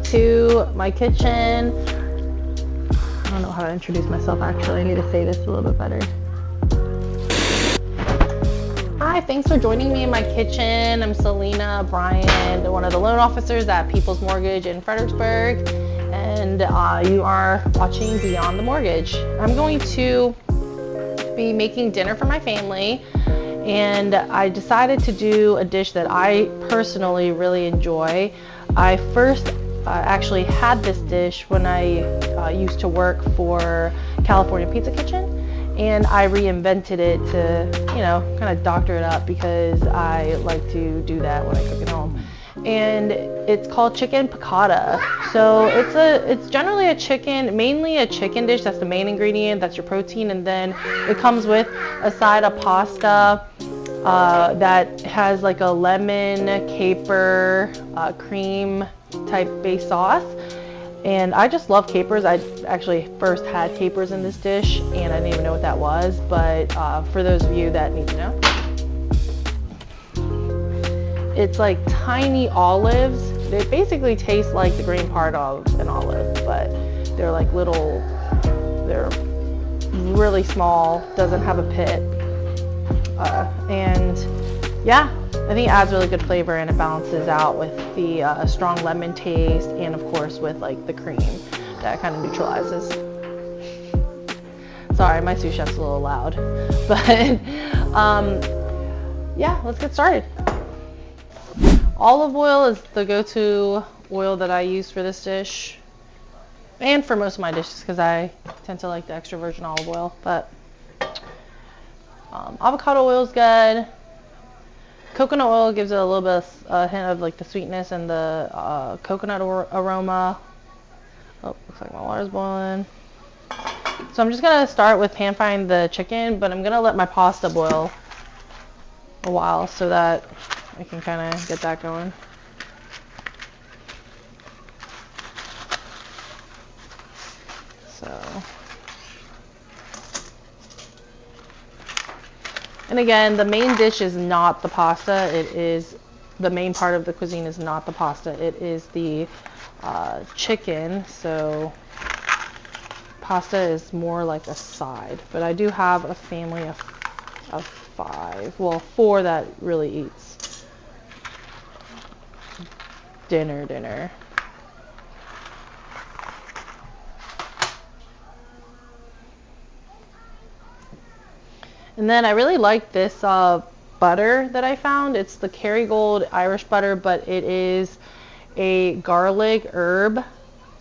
to my kitchen. I don't know how to introduce myself actually. I need to say this a little bit better. Hi, thanks for joining me in my kitchen. I'm Selena Bryant, one of the loan officers at People's Mortgage in Fredericksburg, and you are watching Beyond the Mortgage. I'm going to be making dinner for my family, and I decided to do a dish that I personally really enjoy. I first actually had this dish when I used to work for California Pizza Kitchen, and I reinvented it to, kind of doctor it up because I like to do that when I cook at home. And it's called Chicken Piccata. So it's generally mainly a chicken dish. That's the main ingredient, that's your protein, and then it comes with a side of pasta that has like a lemon, caper, cream type base sauce. And I just love capers. I actually first had capers in this dish and I didn't even know what that was, but for those of you that need to know, it's like tiny olives. They basically taste like the green part of an olive, but they're like they're really small, doesn't have a pit. And yeah, I think it adds really good flavor and it balances out with the strong lemon taste, and of course with like the cream that kind of neutralizes. Sorry, my sous chef's a little loud, but yeah, let's get started. Olive oil is the go-to oil that I use for this dish and for most of my dishes because I tend to like the extra virgin olive oil, but avocado oil is good. Coconut oil gives it a little bit of a hint of like the sweetness and the coconut aroma. Oh, looks like my water's boiling. So I'm just gonna start with pan frying the chicken, but I'm gonna let my pasta boil a while so that I can kind of get that going. So, and again, the main dish is not the pasta. The main part of the cuisine is not the pasta. It is the chicken. So pasta is more like a side. But I do have a family of 4 that really eats dinner. And then I really like this butter that I found. It's the Kerrygold Irish butter, but it is a garlic herb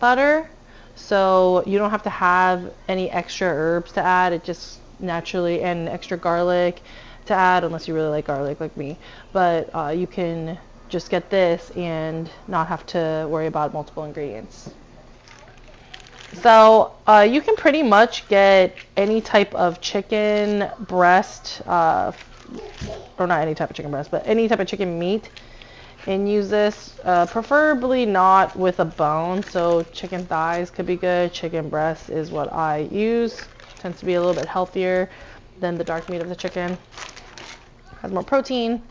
butter. So you don't have to have any extra herbs to add. It just naturally, and extra garlic to add unless you really like garlic like me. But you can just get this and not have to worry about multiple ingredients. So you can pretty much get any type of chicken breast, or not any type of chicken breast, but any type of chicken meat, and use this, preferably not with a bone. So chicken thighs could be good. Chicken breast is what I use. Tends to be a little bit healthier than the dark meat of the chicken. Has more protein.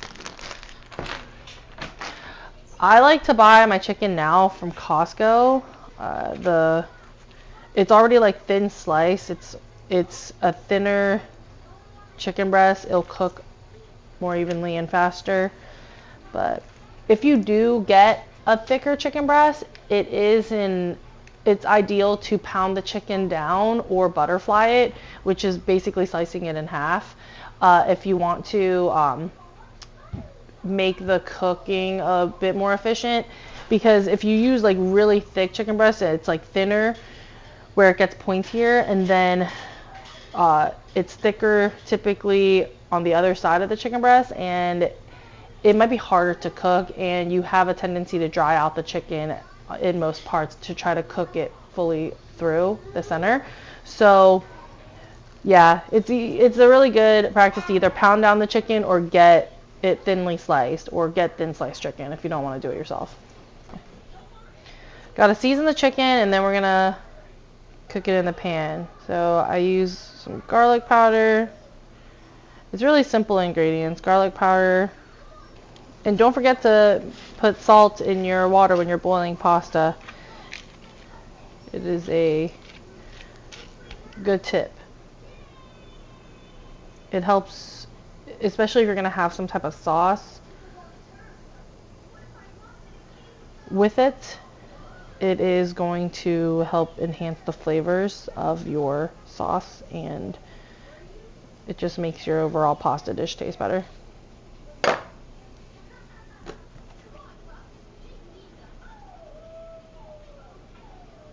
I like to buy my chicken now from Costco. It's already like thin slice. It's a thinner chicken breast. It'll cook more evenly and faster. But if you do get a thicker chicken breast, it's ideal to pound the chicken down or butterfly it, which is basically slicing it in half. If you want to make the cooking a bit more efficient, because if you use like really thick chicken breast, it's like thinner where it gets pointier, and then it's thicker typically on the other side of the chicken breast, and it might be harder to cook, and you have a tendency to dry out the chicken in most parts to try to cook it fully through the center. So yeah, it's a really good practice to either pound down the chicken or get it thinly sliced, or get thin sliced chicken if you don't want to do it yourself. Got to season the chicken, and then we're gonna cook it in the pan. So I use some garlic powder. It's really simple ingredients. Garlic powder, And don't forget to put salt in your water when you're boiling pasta. It is a good tip. It helps, especially if you're going to have some type of sauce with it. It is going to help enhance the flavors of your sauce, and it just makes your overall pasta dish taste better.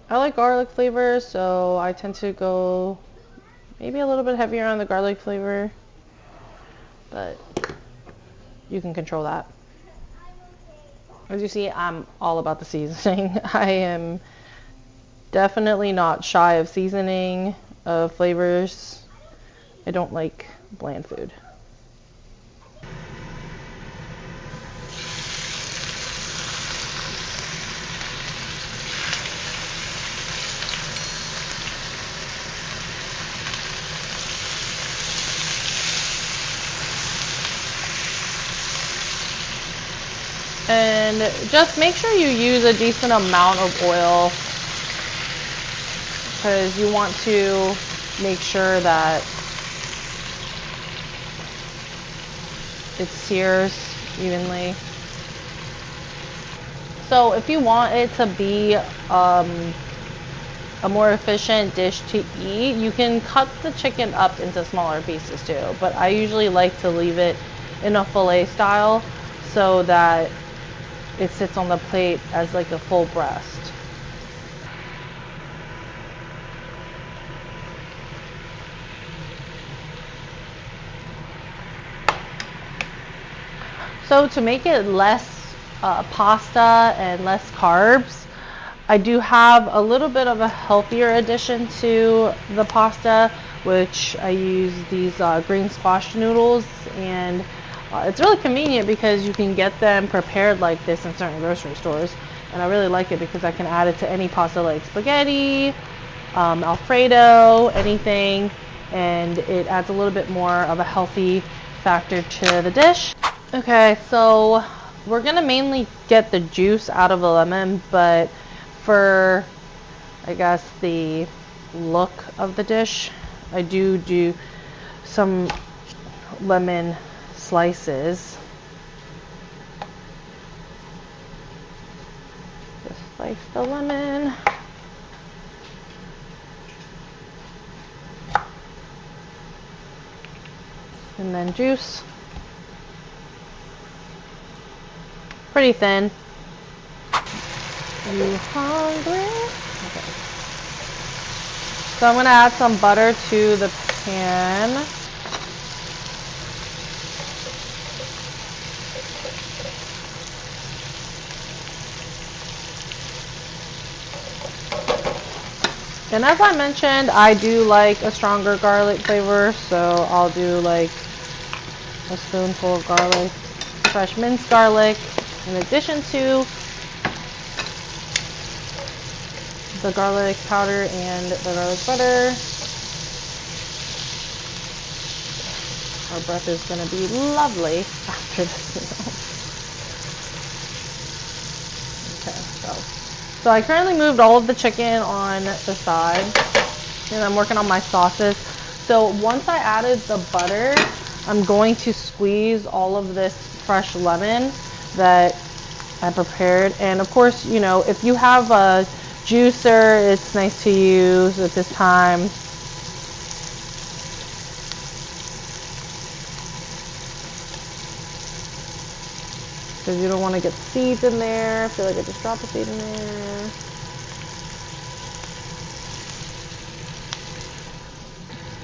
I like garlic flavor, so I tend to go maybe a little bit heavier on the garlic flavor, but you can control that. As you see, I'm all about the seasoning. I am definitely not shy of seasoning, of flavors. I don't like bland food. And just make sure you use a decent amount of oil, because you want to make sure that it sears evenly. So if you want it to be a more efficient dish to eat, you can cut the chicken up into smaller pieces too, but I usually like to leave it in a fillet style so that it sits on the plate as like a full breast. So to make it less pasta and less carbs, I do have a little bit of a healthier addition to the pasta, which I use these green squash noodles, and it's really convenient because you can get them prepared like this in certain grocery stores, and I really like it because I can add it to any pasta like spaghetti, Alfredo, anything, and it adds a little bit more of a healthy factor to the dish. Okay, so we're gonna mainly get the juice out of the lemon, but for, I guess, the look of the dish, I do some lemon slices. Just slice the lemon. And then juice. Pretty thin. You hungry? Okay. So I'm gonna add some butter to the pan. And as I mentioned, I do like a stronger garlic flavor, so I'll do like a spoonful of garlic, fresh minced garlic, in addition to the garlic powder and the garlic butter. Our breath is going to be lovely after this meal. Okay, so I currently moved all of the chicken on the side, and I'm working on my sauces. So once I added the butter, I'm going to squeeze all of this fresh lemon that I prepared. And of course, you know, if you have a juicer, it's nice to use at this time. Because you don't want to get seeds in there. I feel like I just dropped a seed in there.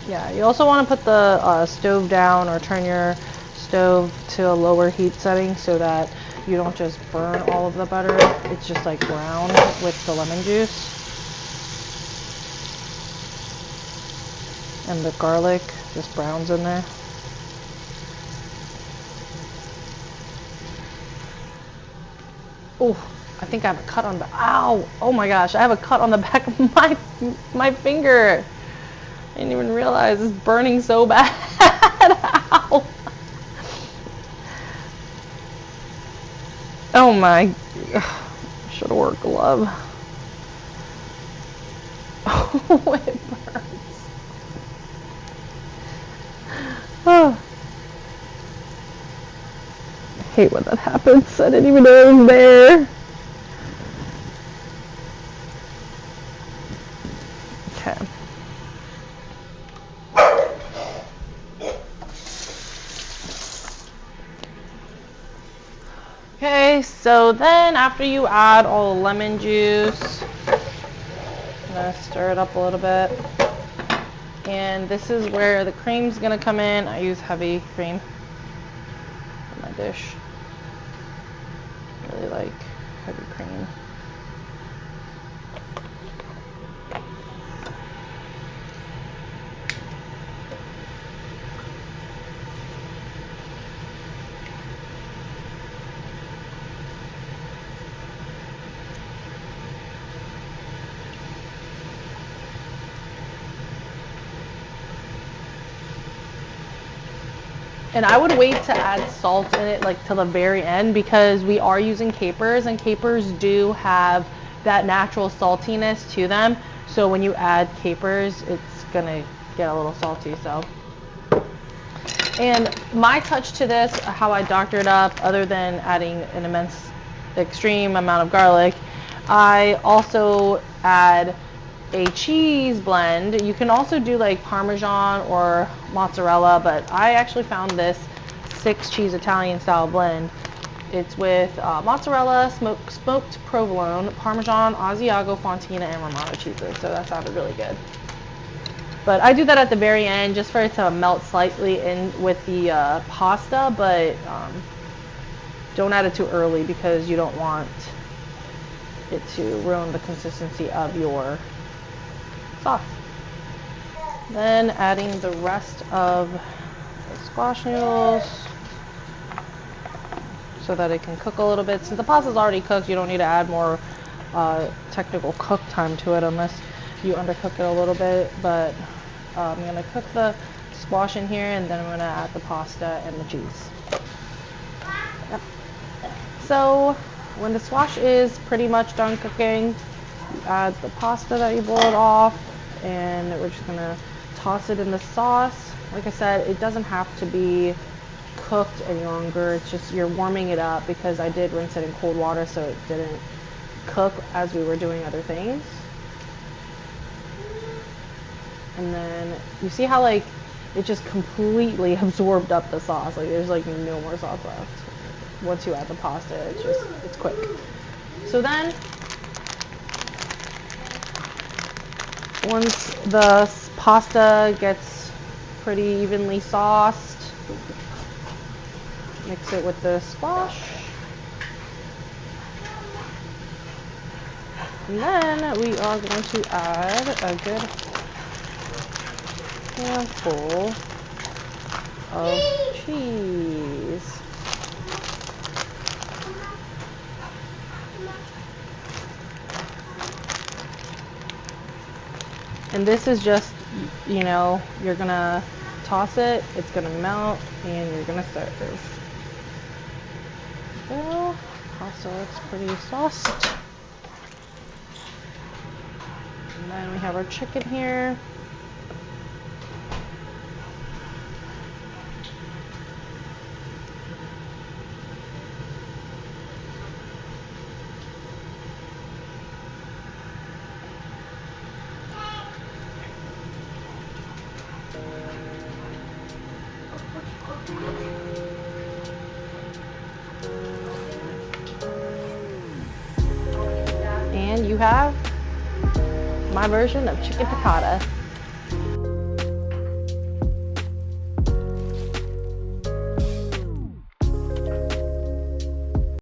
Yeah, you also want to put the stove down, or turn your stove to a lower heat setting so that you don't just burn all of the butter. It's just like brown with the lemon juice. And the garlic just browns in there. Oh, I think I have a cut on the, ow! Oh my gosh, I have a cut on the back of my finger. I didn't even realize it's burning so bad. Ow! Oh my, should have worn a glove. Oh, it burns. Oh. I hate when that happens. I didn't even know it was there. Okay. Okay, so then after you add all the lemon juice, I'm gonna stir it up a little bit. And this is where the cream's gonna come in. I use heavy cream for my dish. I really like heavy cream. And I would wait to add salt in it like till the very end, because we are using capers, and capers do have that natural saltiness to them. So when you add capers, it's gonna get a little salty. So, and my touch to this, how I doctored up, other than adding an extreme amount of garlic, I also add a cheese blend. You can also do like Parmesan or mozzarella, but I actually found this 6-cheese Italian style blend. It's with mozzarella, smoked provolone, Parmesan, Asiago, Fontina, and Romano cheeses. So that sounded really good. But I do that at the very end just for it to melt slightly in with the pasta, but don't add it too early because you don't want it to ruin the consistency of your sauce. Then adding the rest of the squash noodles so that it can cook a little bit. Since the pasta's already cooked, you don't need to add more technical cook time to it unless you undercook it a little bit. But I'm gonna cook the squash in here, and then I'm gonna add the pasta and the cheese. Yep. So when the squash is pretty much done cooking, you add the pasta that you boiled off, and we're just gonna toss it in the sauce. Like I said, it doesn't have to be cooked any longer. It's just you're warming it up, because I did rinse it in cold water so it didn't cook as we were doing other things. And then you see how like it just completely absorbed up the sauce. Like there's like no more sauce left. Once you add the pasta, it's quick. So then once the pasta gets pretty evenly sauced, mix it with the squash. And then we are going to add a good handful of cheese. And this is just, you know, you're gonna toss it, it's gonna melt, and you're gonna serve. Well, pasta looks pretty sauced. And then we have our chicken here. And you have my version of chicken piccata.